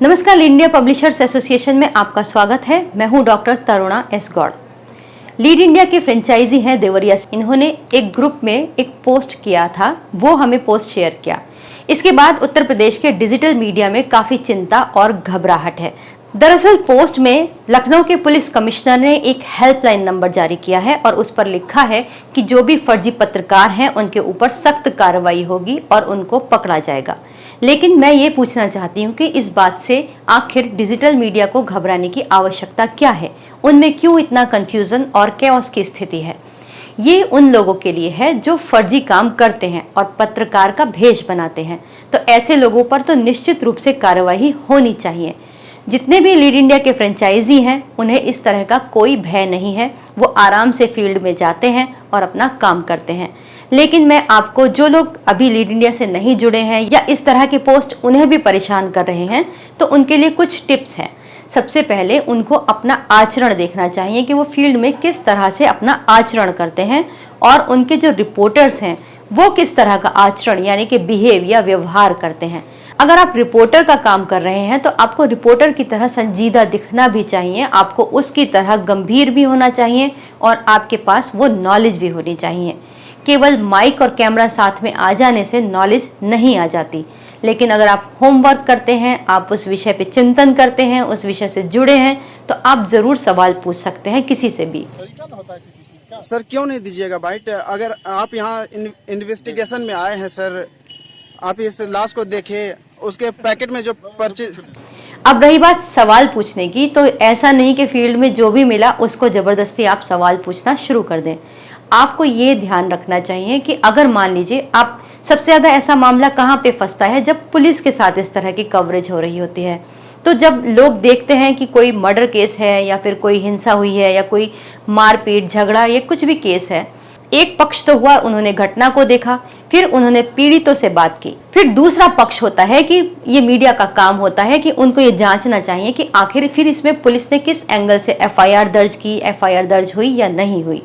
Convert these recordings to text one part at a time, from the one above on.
नमस्कार, India publishers association में आपका स्वागत है। मैं हूं doctor Taruna S Gaur. Lead India के फ्रेंचाइजी हैं देवरिया। इन्होंने एक ग्रुप में एक पोस्ट किया था, वो हमें पोस्ट शेयर किया। इसके बाद उत्तर प्रदेश के डिजिटल मीडिया में काफ़ी चिंता और घबराहट है। दरअसल पोस्ट में लखनऊ के पुलिस कमिश्नर ने एक हेल्पलाइन नंबर जारी किया है और उस पर लिखा है कि जो भी फर्जी पत्रकार हैं उनके ऊपर सख्त कार्रवाई होगी और उनको पकड़ा जाएगा। लेकिन मैं ये पूछना चाहती हूँ कि इस बात से आखिर डिजिटल मीडिया को घबराने की आवश्यकता क्या है? उनमें क्यों इतना कंफ्यूजन और कैओस की स्थिति है? ये उन लोगों के लिए है जो फर्जी काम करते हैं और पत्रकार का भेष बनाते हैं। तो ऐसे लोगों पर तो निश्चित रूप से कार्रवाई होनी चाहिए। जितने भी लीड इंडिया के फ्रेंचाइजी हैं उन्हें इस तरह का कोई भय नहीं है। वो आराम से फील्ड में जाते हैं और अपना काम करते हैं। लेकिन मैं आपको, जो लोग अभी लीड इंडिया से नहीं जुड़े हैं या इस तरह के पोस्ट उन्हें भी परेशान कर रहे हैं, तो उनके लिए कुछ टिप्स हैं। सबसे पहले उनको अपना आचरण देखना चाहिए कि वो फील्ड में किस तरह से अपना आचरण करते हैं और उनके जो रिपोर्टर्स हैं वो किस तरह का आचरण यानी कि बिहेव या व्यवहार करते हैं। अगर आप रिपोर्टर का काम कर रहे हैं तो आपको रिपोर्टर की तरह संजीदा दिखना भी चाहिए, आपको उसकी तरह गंभीर भी होना चाहिए और आपके पास वो नॉलेज भी होनी चाहिए। केवल माइक और कैमरा साथ में आ जाने से नॉलेज नहीं आ जाती। लेकिन अगर आप होमवर्क करते हैं, आप उस विषय पे चिंतन करते हैं, उस विषय से जुड़े हैं, तो आप ज़रूर सवाल पूछ सकते हैं किसी से भी। सर क्यों नहीं दीजिएगा बाइट? अगर आप यहाँ इन्वेस्टिगेशन में आए हैं सर, आप इस लाश को देखें, उसके पैकेट में जो पर्चे। अब रही बात सवाल पूछने की, तो ऐसा नहीं कि फील्ड में जो भी मिला उसको जबरदस्ती आप सवाल पूछना शुरू कर दें। आपको ये ध्यान रखना चाहिए कि अगर मान लीजिए आप, सबसे ज़्यादा ऐसा मामला कहाँ पे फंसता है जब पुलिस के साथ इस तरह की कवरेज हो रही होती है। तो जब लोग देखते हैं कि कोई मर्डर केस है या फिर कोई हिंसा हुई है या कोई मारपीट झगड़ा या कुछ भी केस है, एक पक्ष तो हुआ, उन्होंने घटना को देखा, फिर उन्होंने पीड़ितों से बात की। फिर दूसरा पक्ष होता है कि ये मीडिया का काम होता है कि उनको ये जांचना चाहिए कि आखिर फिर इसमें पुलिस ने किस एंगल से एफआईआर दर्ज की, एफआईआर दर्ज हुई या नहीं हुई।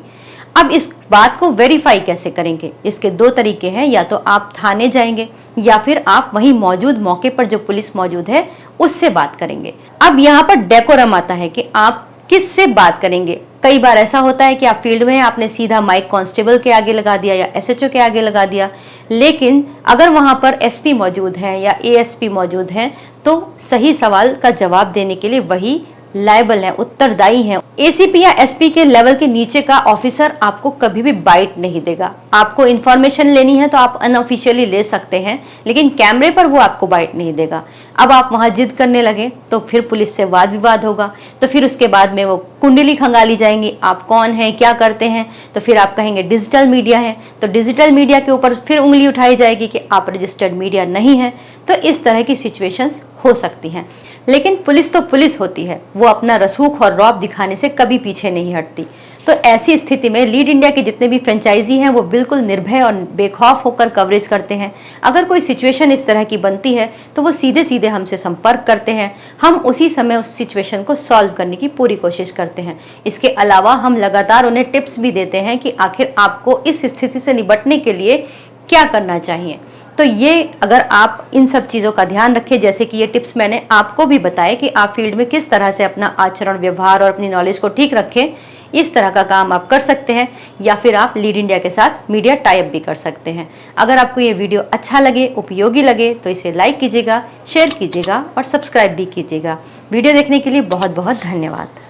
अब इस बात को वेरीफाई कैसे करेंगे? इसके दो तरीके हैं, या तो आप थाने जाएंगे या फिर आप वहीं मौजूद मौके पर जो पुलिस मौजूद है उससे बात करेंगे। अब यहाँ पर डेकोरम आता है कि आप किससे बात करेंगे। कई बार ऐसा होता है कि आप फील्ड में हैं, आपने सीधा माइक कांस्टेबल के आगे लगा दिया या एसएचओ के आगे लगा दिया। लेकिन अगर वहां पर एसपी मौजूद हैं या एएसपी मौजूद हैं तो सही सवाल का जवाब देने के लिए वही लायबल है, उत्तरदायी है। एसीपी या एसपी के लेवल के नीचे का ऑफिसर आपको कभी भी बाइट नहीं देगा। आपको इन्फॉर्मेशन लेनी है तो आप अनऑफिशियली ले सकते हैं, लेकिन कैमरे पर वो आपको बाइट नहीं देगा। अब आप वहां जिद करने लगे तो फिर पुलिस से वाद विवाद होगा, तो फिर उसके बाद में वो कुंडली खंगाली जाएंगी, आप कौन हैं, क्या करते हैं। तो फिर आप कहेंगे डिजिटल मीडिया है, तो डिजिटल मीडिया के ऊपर फिर उंगली उठाई जाएगी कि आप रजिस्टर्ड मीडिया नहीं है। तो इस तरह की सिचुएशंस हो सकती हैं। लेकिन पुलिस तो पुलिस होती है, वो अपना रसूख और रौब दिखाने से कभी पीछे नहीं हटती। तो ऐसी स्थिति में लीड इंडिया के जितने भी फ्रेंचाइजी हैं वो बिल्कुल निर्भय और बेखौफ होकर कवरेज करते हैं। अगर कोई सिचुएशन इस तरह की बनती है तो वो सीधे सीधे हमसे संपर्क करते हैं, हम उसी समय उस सिचुएशन को सॉल्व करने की पूरी कोशिश करते हैं। इसके अलावा हम लगातार उन्हें टिप्स भी देते हैं कि आखिर आपको इस स्थिति से निपटने के लिए क्या करना चाहिए। तो ये, अगर आप इन सब चीज़ों का ध्यान रखें, जैसे कि ये टिप्स मैंने आपको भी बताए कि आप फील्ड में किस तरह से अपना आचरण, व्यवहार और अपनी नॉलेज को ठीक रखें, इस तरह का काम आप कर सकते हैं। या फिर आप लीड इंडिया के साथ मीडिया टाई अप भी कर सकते हैं। अगर आपको ये वीडियो अच्छा लगे, उपयोगी लगे, तो इसे लाइक कीजिएगा, शेयर कीजिएगा और सब्सक्राइब भी कीजिएगा। वीडियो देखने के लिए बहुत बहुत धन्यवाद।